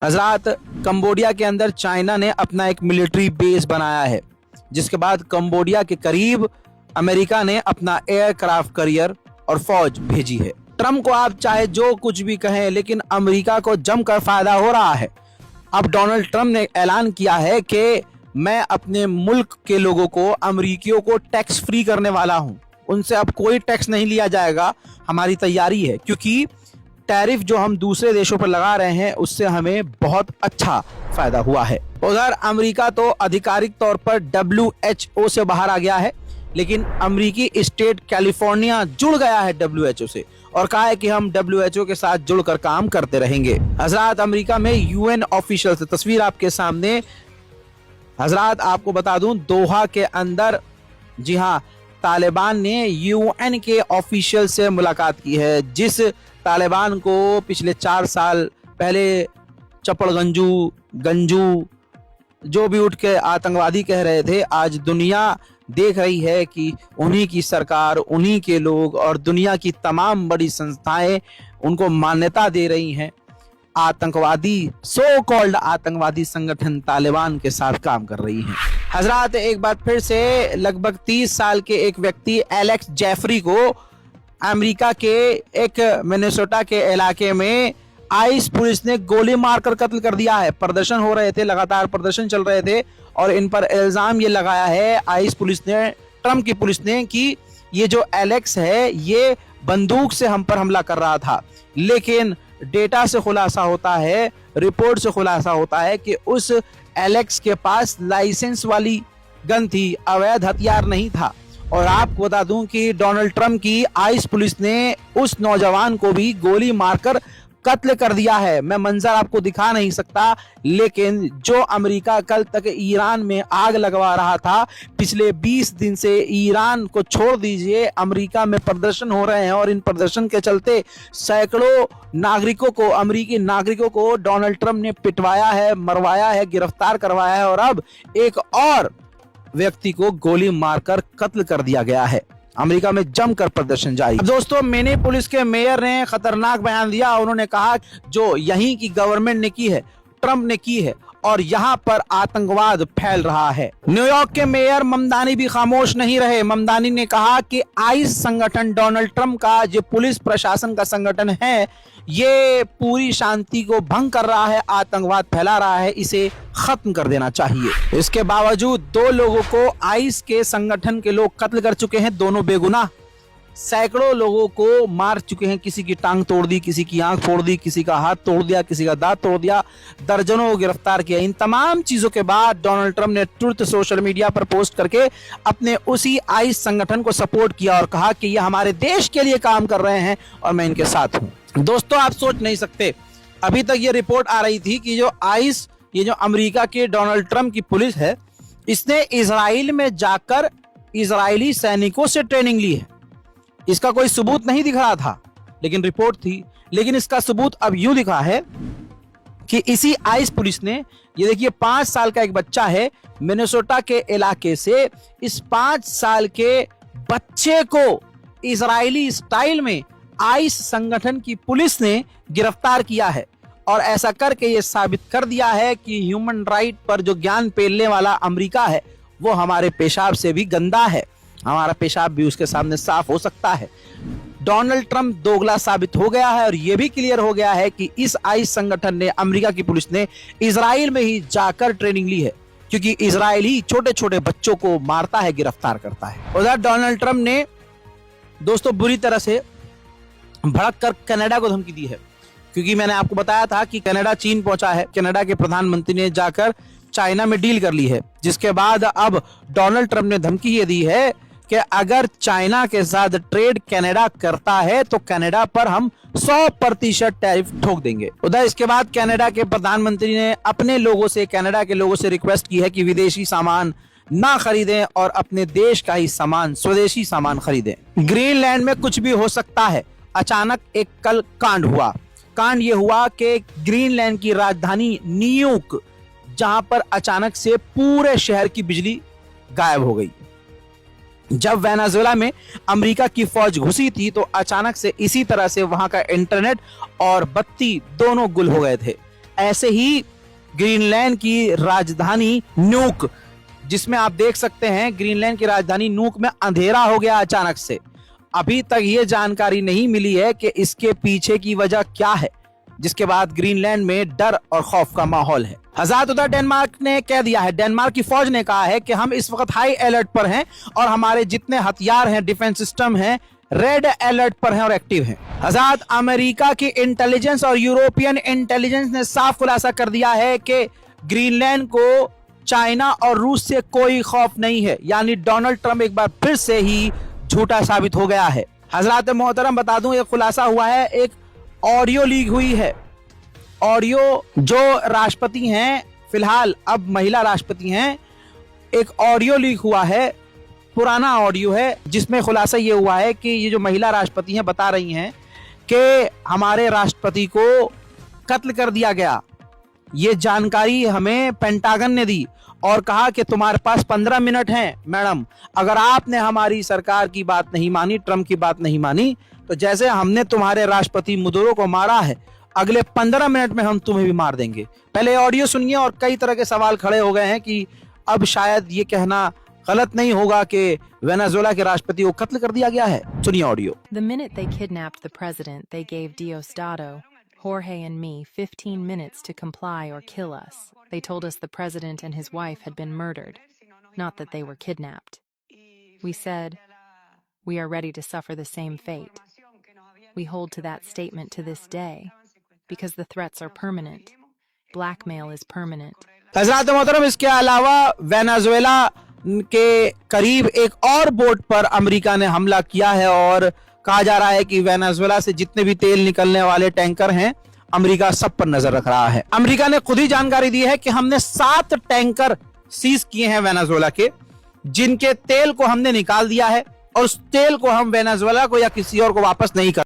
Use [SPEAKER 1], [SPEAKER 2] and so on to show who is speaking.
[SPEAKER 1] हजरात, कंबोडिया के अंदर चाइना ने अपना एक मिलिट्री बेस बनाया है, जिसके बाद कंबोडिया के करीब अमेरिका ने अपना एयरक्राफ्ट कैरियर और फौज भेजी है। ट्रम्प को आप चाहे जो कुछ भी कहें, लेकिन अमेरिका को जमकर फायदा हो रहा है। अब डोनाल्ड ट्रम्प ने ऐलान किया है कि मैं अपने मुल्क के लोगों को, अमेरिकियों को टैक्स फ्री करने वाला हूं। उनसे अब कोई टैक्स नहीं लिया जाएगा। हमारी तैयारी है, क्योंकि टैरिफ जो हम दूसरे देशों पर लगा रहे हैं उससे हमें बहुत अच्छा फायदा हुआ है। उधर अमेरिका तो आधिकारिक तौर पर WHO से बाहर आ गया है, लेकिन अमेरिकी स्टेट कैलिफोर्निया जुड़ गया है WHO से और कहा है कि हम WHO के साथ जुड़कर काम करते रहेंगे। हजरात, अमेरिका में UN ऑफिशियल से तस्वीर आपके सामने। हजरात, आपको बता दूं, दोहा के अंदर, जी हाँ, तालिबान ने UN के ऑफिशियल से मुलाकात की है, जिस तालिबान को पिछले 4 साल पहले चपड़गंजू, गंजू जो भी उठ के आतंकवादी कह रहे थे, आज दुनिया देख रही है कि उन्हीं की सरकार, उन्हीं के लोग और दुनिया की तमाम बड़ी संस्थाएं उनको मान्यता दे रही हैं। आतंकवादी, सो कॉल्ड आतंकवादी संगठन तालिबान के साथ काम कर रही हैं। हजरात, एक बार फिर से लगभग 30 साल के एक व्यक्ति एलेक्स जेफरी को अमेरिका के एक मिनेसोटा के इलाके में आइस पुलिस ने गोली मारकर कत्ल कर दिया है। प्रदर्शन हो रहे थे, लगातार प्रदर्शन चल रहे थे और इन पर इल्जाम ये लगाया है आइस पुलिस ने, ट्रम्प की पुलिस ने, कि ये जो एलेक्स है ये बंदूक से हम पर हमला कर रहा था। लेकिन डेटा से खुलासा होता है, रिपोर्ट से खुलासा होता है कि उस एलेक्स के पास लाइसेंस वाली गन थी, अवैध हथियार नहीं था। और आपको बता दूं कि डोनाल्ड ट्रम्प की आइस पुलिस ने उस नौजवान को भी गोली मारकर कत्ल कर दिया है। मैं मंजर आपको दिखा नहीं सकता, लेकिन जो अमेरिका कल तक ईरान में आग लगवा रहा था, पिछले 20 दिन से ईरान को छोड़ दीजिए, अमेरिका में प्रदर्शन हो रहे हैं और इन प्रदर्शन के चलते सैकड़ों नागरिकों को, अमेरिकी नागरिकों को डोनाल्ड ट्रम्प ने पिटवाया है, मरवाया है, गिरफ्तार करवाया है और अब एक और व्यक्ति को गोली मारकर कत्ल कर दिया गया है। अमेरिका में जमकर प्रदर्शन जारी। अब दोस्तों, मिनेपोलिस के मेयर ने खतरनाक बयान दिया। उन्होंने कहा जो यहीं की गवर्नमेंट ने की है, ट्रम्प ने की है और यहाँ पर आतंकवाद फैल रहा है। न्यूयॉर्क के मेयर ममदानी भी खामोश नहीं रहे। ममदानी ने कहा कि आइस संगठन, डोनाल्ड ट्रम्प का जो पुलिस प्रशासन का संगठन है, ये पूरी शांति को भंग कर रहा है, आतंकवाद फैला रहा है, इसे खत्म कर देना चाहिए। इसके बावजूद 2 लोगों को आइस के संगठन के लोग कत्ल कर चुके हैं, दोनों बेगुनाह। सैकड़ों लोगों को मार चुके हैं, किसी की टांग तोड़ दी, किसी की आंख फोड़ दी, किसी का हाथ तोड़ दिया, किसी का दांत तोड़ दिया, दर्जनों को गिरफ्तार किया। इन तमाम चीजों के बाद डोनाल्ड ट्रम्प ने ट्रुथ सोशल मीडिया पर पोस्ट करके अपने उसी आइस संगठन को सपोर्ट किया और कहा कि ये हमारे देश के लिए काम कर रहे हैं और मैं इनके साथ हूं। दोस्तों, आप सोच नहीं सकते, अभी तक ये रिपोर्ट आ रही थी कि जो आइस, ये जो अमेरिका के डोनाल्ड ट्रम्प की पुलिस है, इसने इजराइल में जाकर इजरायली सैनिकों से ट्रेनिंग ली है। इसका कोई सबूत नहीं दिख रहा था, लेकिन रिपोर्ट थी। लेकिन इसका सबूत अब यूं दिखा है कि इसी आइस पुलिस ने, ये देखिए 5 साल का एक बच्चा है मिनेसोटा के इलाके से, इस 5 साल के बच्चे को इजरायली स्टाइल में आइस संगठन की पुलिस ने गिरफ्तार किया है और ऐसा करके ये साबित कर दिया है कि ह्यूमन राइट पर जो ज्ञान पेलने वाला अमेरिका है, वो हमारे पेशाब से भी गंदा है, हमारा पेशाब भी उसके सामने साफ हो सकता है। डोनाल्ड ट्रम्प दोगला साबित हो गया है और यह भी क्लियर हो गया है कि इस आइस संगठन ने, अमेरिका की पुलिस ने इजराइल में ही जाकर ट्रेनिंग ली है, क्योंकि इजराइल ही छोटे छोटे बच्चों को मारता है, गिरफ्तार करता है। उधर डोनाल्ड ट्रम्प ने दोस्तों बुरी तरह से भड़क कर कनाडा को धमकी दी है, क्योंकि मैंने आपको बताया था कि कनाडा चीन पहुंचा है। कनाडा के प्रधानमंत्री ने जाकर चाइना में डील कर ली है, जिसके बाद अब डोनाल्ड ट्रम्प ने धमकी ये दी है कि अगर चाइना के साथ ट्रेड कनाडा करता है तो कनाडा पर हम 100% टैरिफ ठोक देंगे। उधर इसके बाद कनाडा के प्रधानमंत्री ने अपने लोगों से, कनाडा के लोगों से रिक्वेस्ट की है कि विदेशी सामान ना खरीदें और अपने देश का ही सामान, स्वदेशी सामान खरीदें। ग्रीनलैंड में कुछ भी हो सकता है। अचानक एक कल कांड हुआ। कांड ये हुआ कि ग्रीनलैंड की राजधानी न्यूयॉर्क, जहां पर अचानक से पूरे शहर की बिजली गायब हो गई। जब वेनेजुएला में अमेरिका की फौज घुसी थी तो अचानक से इसी तरह से वहां का इंटरनेट और बत्ती दोनों गुल हो गए थे। ऐसे ही ग्रीनलैंड की राजधानी न्यूक, जिसमें आप देख सकते हैं ग्रीनलैंड की राजधानी न्यूक में अंधेरा हो गया अचानक से। अभी तक ये जानकारी नहीं मिली है कि इसके पीछे की वजह क्या है, जिसके बाद ग्रीनलैंड में डर और खौफ का माहौल है। हज़ात उधर डेनमार्क ने कह दिया है, डेनमार्क की फौज ने कहा है कि हम इस वक्त हाई अलर्ट पर हैं और हमारे जितने हथियार हैं, डिफेंस सिस्टम हैं, रेड अलर्ट पर हैं और एक्टिव हैं। हज़ात अमेरिका की इंटेलिजेंस और यूरोपियन इंटेलिजेंस ने साफ खुलासा कर दिया है कि ग्रीनलैंड को चाइना और रूस से कोई खौफ नहीं है, यानी डोनाल्ड ट्रंप एक बार फिर से ही झूठा साबित हो गया है। हजरात मोहतरम बता दूं, यह खुलासा हुआ है, एक ऑडियो लीक हुई है। ऑडियो जो राष्ट्रपति हैं, फिलहाल अब महिला राष्ट्रपति हैं, एक ऑडियो लीक हुआ है, पुराना ऑडियो है, जिसमें खुलासा ये हुआ है कि ये जो महिला राष्ट्रपति हैं बता रही हैं कि हमारे राष्ट्रपति को कत्ल कर दिया गया। ये जानकारी हमें पेंटागन ने दी और कहा कि तुम्हारे पास 15 मिनट हैं मैडम, अगर आपने हमारी सरकार की बात नहीं मानी, ट्रंप की बात नहीं मानी, तो जैसे हमने तुम्हारे राष्ट्रपति मदुरो को मारा है, अगले 15 मिनट में हम तुम्हें भी मार देंगे। पहले ऑडियो सुनिए और कई तरह के सवाल खड़े हो गए हैं कि अब शायद ये कहना गलत नहीं होगा कि वेनेजुएला के राष्ट्रपति को कत्ल कर दिया गया है। सुनिए audio.
[SPEAKER 2] The minute they kidnapped the president, they gave Diosdado, Jorge and me 15 minutes to comply or kill us. They told us the president and his wife had been murdered, not that they were kidnapped. We said, we are ready to suffer the same fate. We hold to that statement to this day, because the threats are permanent. Blackmail is permanent.
[SPEAKER 1] हज़रात मोहतरम, इसके अलावा Venezuela के करीब एक और boat पर America ने हमला किया है और कहा जा रहा है कि वेनेजुएला से जितने भी तेल निकलने वाले टैंकर हैं, अमेरिका सब पर नजर रख रहा है। अमेरिका ने खुद ही जानकारी दी है कि हमने 7 टैंकर सीज किए हैं वेनेजुएला के, जिनके तेल को हमने निकाल दिया है और उस तेल को हम वेनेजुएला को या किसी और को वापस नहीं कर